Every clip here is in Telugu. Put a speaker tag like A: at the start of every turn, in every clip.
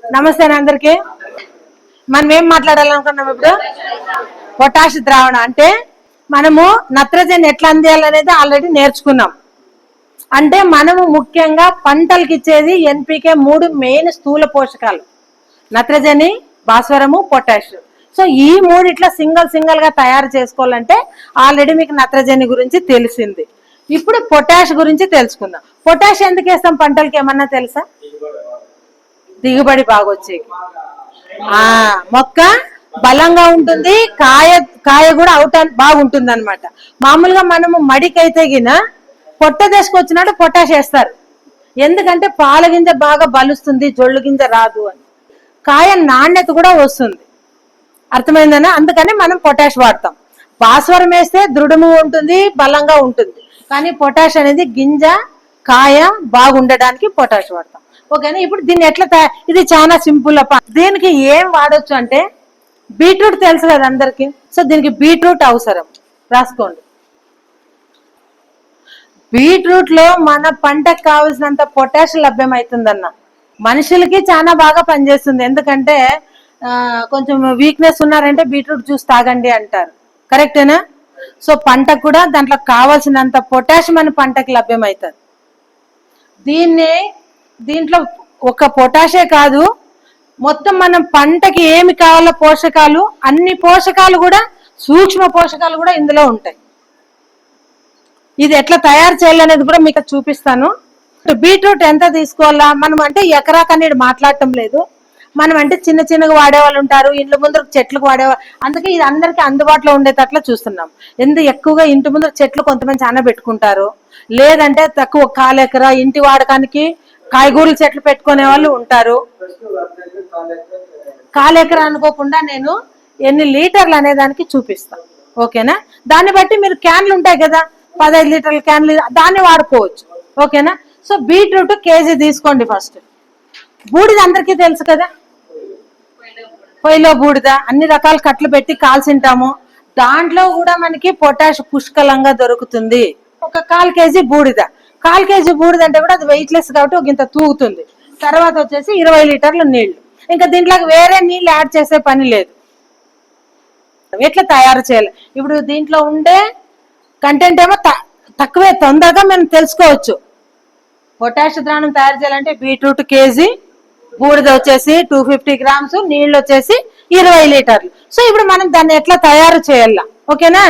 A: నమస్తే అందరికి. మనం ఏం మాట్లాడాలనుకున్నాం ఇప్పుడు? పొటాష్ ద్రావణం అంటే మనము నత్రజని ఎట్లా అందియాలనేది ఆల్రెడీ నేర్చుకున్నాం. అంటే మనము ముఖ్యంగా పంటలకు ఇచ్చేది ఎన్పికే 3 మెయిన్ స్థూల పోషకాలు: నత్రజని, భాస్వరము, పొటాష్. సో ఈ మూడిట్లా సింగల్ గా తయారు చేసుకోవాలంటే ఆల్రెడీ మీకు నత్రజని గురించి తెలిసింది. ఇప్పుడు పొటాష్ గురించి తెలుసుకుందాం. పొటాష్ ఎందుకు వేస్తాం పంటలకి ఏమన్నా తెలుసా? దిగుబడి బాగా వచ్చేది, మొక్క బలంగా ఉంటుంది, కాయ కూడా బాగుంటుంది అనమాట. మామూలుగా మనము మడికైతే గిన పొట్ట తీసుకొచ్చినట్టు పొటాష్ వేస్తారు. ఎందుకంటే పాల గింజ బాగా బలుస్తుంది, జొళ్ళు గింజ రాదు అని. కాయ నాణ్యత కూడా వస్తుంది. అర్థమైందనా? అందుకని మనం పొటాష్ వాడతాం. భాస్వరం వేస్తే దృఢము ఉంటుంది, బలంగా ఉంటుంది. కానీ పొటాష్ అనేది గింజ కాయ బాగుండడానికి పొటాష్ వాడతాం. ఓకేనా? ఇప్పుడు దీన్ని ఎట్లా ఇది చాలా సింపుల్ అప్ప. దీనికి ఏం వాడచ్చు అంటే బీట్రూట్ తెలుసు కదా అందరికి. సో దీనికి బీట్రూట్ అవసరం, రాసుకోండి. బీట్రూట్ లో మన పంటకు కావాల్సినంత పొటాష్ లభ్యమవుతుందన్న. మనుషులకి చాలా బాగా పనిచేస్తుంది. ఎందుకంటే కొంచెం వీక్నెస్ ఉన్నారంటే బీట్రూట్ జ్యూస్ తాగండి అంటారు. కరెక్టేనా? సో పంటకు కూడా దాంట్లో కావాల్సినంత పొటాష్ మన పంటకు లభ్యమవుతుంది. దీంట్లో ఒక పొటాషే కాదు, మొత్తం మనం పంటకి ఏమి కావాలో పోషకాలు, అన్ని పోషకాలు కూడా, సూక్ష్మ పోషకాలు కూడా ఇందులో ఉంటాయి. ఇది ఎట్లా తయారు చేయాలనేది కూడా మీకు చూపిస్తాను. బీట్రూట్ ఎంత తీసుకోవాలా మనం అంటే ఎకరాకనేది మాట్లాడటం లేదు. మనం అంటే చిన్నగా వాడేవాళ్ళు ఉంటారు, ఇంటి ముందు చెట్లకు వాడేవాళ్ళు. అందుకే ఇది అందరికీ అందుబాటులో ఉండేటట్లా చూస్తున్నాం. ఎక్కువగా ఇంటి ముందు చెట్లు కొంతమంది చాలా పెట్టుకుంటారు, లేదంటే తక్కువ 1/4 ఎకరా ఇంటి వాడకానికి కాయగూరల చెట్లు పెట్టుకునే వాళ్ళు ఉంటారు. 1/4 ఎకరా అనుకోకుండా నేను ఎన్ని లీటర్లు అనే దానికి చూపిస్తాను. ఓకేనా? దాన్ని బట్టి మీరు క్యాన్లు ఉంటాయి కదా, 15 లీటర్ల క్యాన్లు, దాన్ని వాడుకోవచ్చు. ఓకేనా? సో బీట్రూట్ కేజీ తీసుకోండి. ఫస్ట్ బూడిద అందరికీ తెలుసు కదా, పొయ్యిలో బూడిద అన్ని రకాల కట్లు పెట్టి కాల్చింటాము. దాంట్లో కూడా మనకి పొటాష్ పుష్కలంగా దొరుకుతుంది. ఒక 1/4 కేజీ బూడిద. 1/4 కేజీ బూడిద అంటే కూడా అది వెయిట్లెస్ కాబట్టి ఒక ఇంత తూగుతుంది. తర్వాత వచ్చేసి 20 లీటర్ల నీళ్లు. ఇంకా దీంట్లోకి వేరే నీళ్ళు యాడ్ చేసే పని లేదు. ఎట్లా తయారు చేయాలి? ఇప్పుడు దీంట్లో ఉండే కంటెంట్ ఏమో తక్కువే, తొందరగా మనం తెలుసుకోవచ్చు. పొటాష్ ద్రావణం తయారు చేయాలంటే బీట్రూట్ కేజీ, బూడిద వచ్చేసి 250 గ్రామ్స్, నీళ్ళు వచ్చేసి 20 లీటర్లు. సో ఇప్పుడు మనం దాన్ని ఎట్లా తయారు చేయాల? ఓకేనా?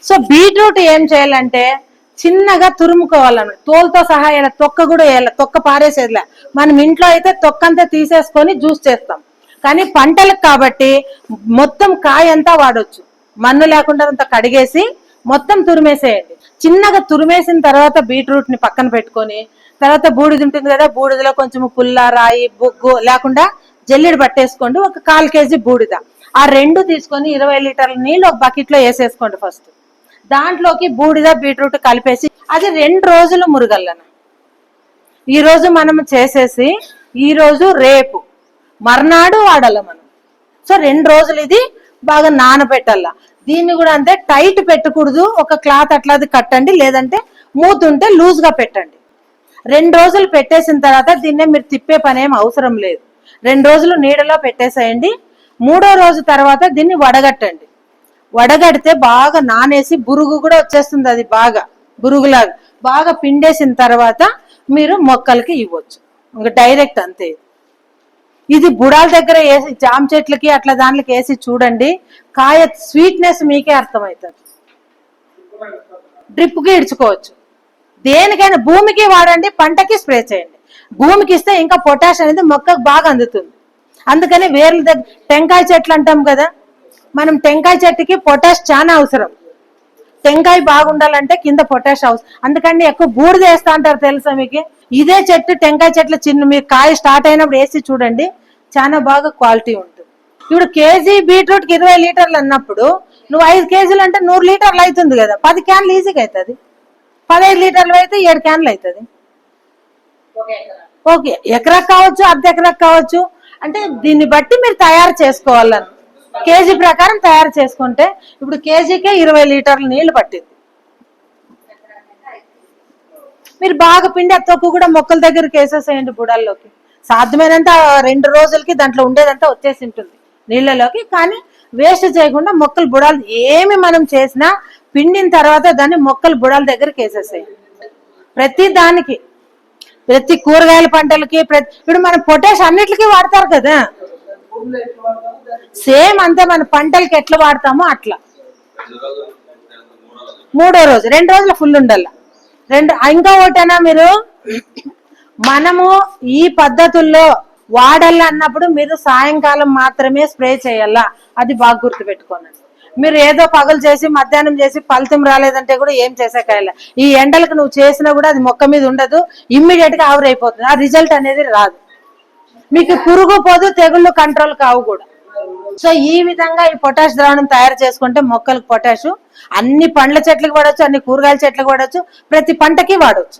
A: సో బీట్రూట్ ఏం చేయాలంటే చిన్నగా తురుముకోవాలన్నమాట. తోలుతో సహా వేయాలి, తొక్క కూడా వేయాలి. తొక్క పారేసేదిలే. మనం ఇంట్లో అయితే తొక్కంతా తీసేసుకొని జ్యూస్ చేస్తాం. కానీ పంటలకు కాబట్టి మొత్తం కాయ అంతా వాడొచ్చు. మన్ను లేకుండా అంతా కడిగేసి మొత్తం తురిమేసేయండి. చిన్నగా తురిమేసిన తర్వాత బీట్రూట్ ని పక్కన పెట్టుకొని, తర్వాత బూడిద ఉంటుంది కదా, బూడిదలో కొంచెం పుల్ల, రాయి, బొగ్గు లేకుండా జల్లెడు పట్టేసుకోండి. ఒక 1/4 కేజీ బూడిద. ఆ రెండు తీసుకొని 20 లీటర్ల నీళ్ళు ఒక బకెట్ లో వేసేసుకోండి. ఫస్ట్ దాంట్లోకి బూడిద బీట్రూట్ కలిపేసి అది 2 రోజులు మురుగల్లన. ఈ రోజు మనం చేసేసి ఈ రోజు రేపు మర్నాడు వాడాల మనం. సో 2 రోజులు ఇది బాగా నానబెట్టాల. దీన్ని కూడా అంతే, టైట్ పెట్టకూడదు. ఒక క్లాత్ అట్లాది కట్టండి, లేదంటే మూతుంటే లూజ్ గా పెట్టండి. 2 రోజులు పెట్టేసిన తర్వాత దీన్నే మీరు తిప్పే పని ఏం అవసరం లేదు. 2 రోజులు నీడలో పెట్టేసేయండి. 3వ రోజు తర్వాత దీన్ని వడగట్టండి. వడగడితే బాగా నానేసి బురుగు కూడా వచ్చేస్తుంది. అది బాగా బురుగులాగా బాగా పిండేసిన తర్వాత మీరు మొక్కలకి ఇవ్వచ్చు. ఇంకా డైరెక్ట్ అంతే. ఇది బుడాల దగ్గర వేసి జామ చెట్లకి అట్లా దాంట్లోకి వేసి చూడండి, కాయ స్వీట్నెస్ మీకే అర్థమవుతుంది. డ్రిప్కి ఇడ్చుకోవచ్చు. దేనికైనా భూమికి వాడండి, పంటకి స్ప్రే చేయండి. భూమికి ఇస్తే ఇంకా పొటాష్ అనేది మొక్కకు బాగా అందుతుంది. అందుకని వేర్ల దగ్గర టెంకాయ చెట్లు అంటాం కదా, మనం టెంకాయ చెట్టుకి పొటాష్ చాలా అవసరం. టెంకాయ బాగుండాలంటే కింద పొటాష్ అవసరం. అందుకని ఎక్కువ బూడిద వేస్తా అంటారు తెలుసా మీకు? ఇదే చెట్టు టెంకాయ చెట్లు చిన్న మీరు కాయ స్టార్ట్ అయినప్పుడు వేసి చూడండి, చాలా బాగా క్వాలిటీ ఉంటుంది. ఇప్పుడు కేజీ బీట్రూట్ కి 20 లీటర్లు అన్నప్పుడు నువ్వు 5 కేజీలు అంటే 100 లీటర్లు అవుతుంది కదా. 10 క్యాన్లు ఈజీగా అవుతుంది. 15 లీటర్లు అయితే 7 క్యాన్లు అవుతుంది. ఓకే, ఎకరాకు కావచ్చు, అర్ధ ఎకరాకు కావచ్చు. అంటే దీన్ని బట్టి మీరు తయారు చేసుకోవాలని కేజీ ప్రకారం తయారు చేసుకుంటే ఇప్పుడు కేజీకే 20 లీటర్ల నీళ్లు పట్టింది. మీరు బాగా పిండి ఆ తొక్కు కూడా మొక్కల దగ్గరికి వేసేసేయండి బుడాల్లోకి. సాధ్యమైనంత 2 రోజులకి దాంట్లో ఉండేదంతా వచ్చేసి ఉంటుంది నీళ్ళలోకి. కానీ వేస్ట్ చేయకుండా మొక్కలు బుడాలు ఏమి మనం చేసినా పిండిన తర్వాత దాన్ని మొక్కలు బుడాల దగ్గరికి వేసేసేయండి. ప్రతి దానికి, ప్రతి కూరగాయల పంటలకి, ఇప్పుడు మన పొటాష్ అన్నిటికీ వాడతారు కదా, సేమ్ అంతే మన పంటలకి ఎట్లా వాడతామో అట్లా. 3వ రోజు 2 రోజుల ఫుల్ ఉండాల. ఇంకా ఒకటేనా, మీరు మనము ఈ పద్ధతుల్లో వాడాల అన్నప్పుడు మీరు సాయంకాలం మాత్రమే స్ప్రే చేయాలా, అది బాగా గుర్తు పెట్టుకోండి. మీరు ఏదో పగలు చేసి మధ్యాహ్నం చేసి ఫలితం రాలేదంటే కూడా ఏం చేసేకాయల. ఈ ఎండలకు నువ్వు చేసినా కూడా అది మొక్క మీద ఉండదు, ఇమ్మీడియట్ గా ఆవిరైపోతుంది, ఆ రిజల్ట్ అనేది రాదు. మీకు పురుగు పోదు, తెగుళ్ళు కంట్రోల్ కావు కూడా. సో ఈ విధంగా ఈ పొటాష్ ద్రావణం తయారు చేసుకుంటే మొక్కలకు పొటాషు అన్ని పండ్ల చెట్లకు వాడచ్చు, అన్ని కూరగాయల చెట్లకు వాడచ్చు, ప్రతి పంటకి వాడచ్చు.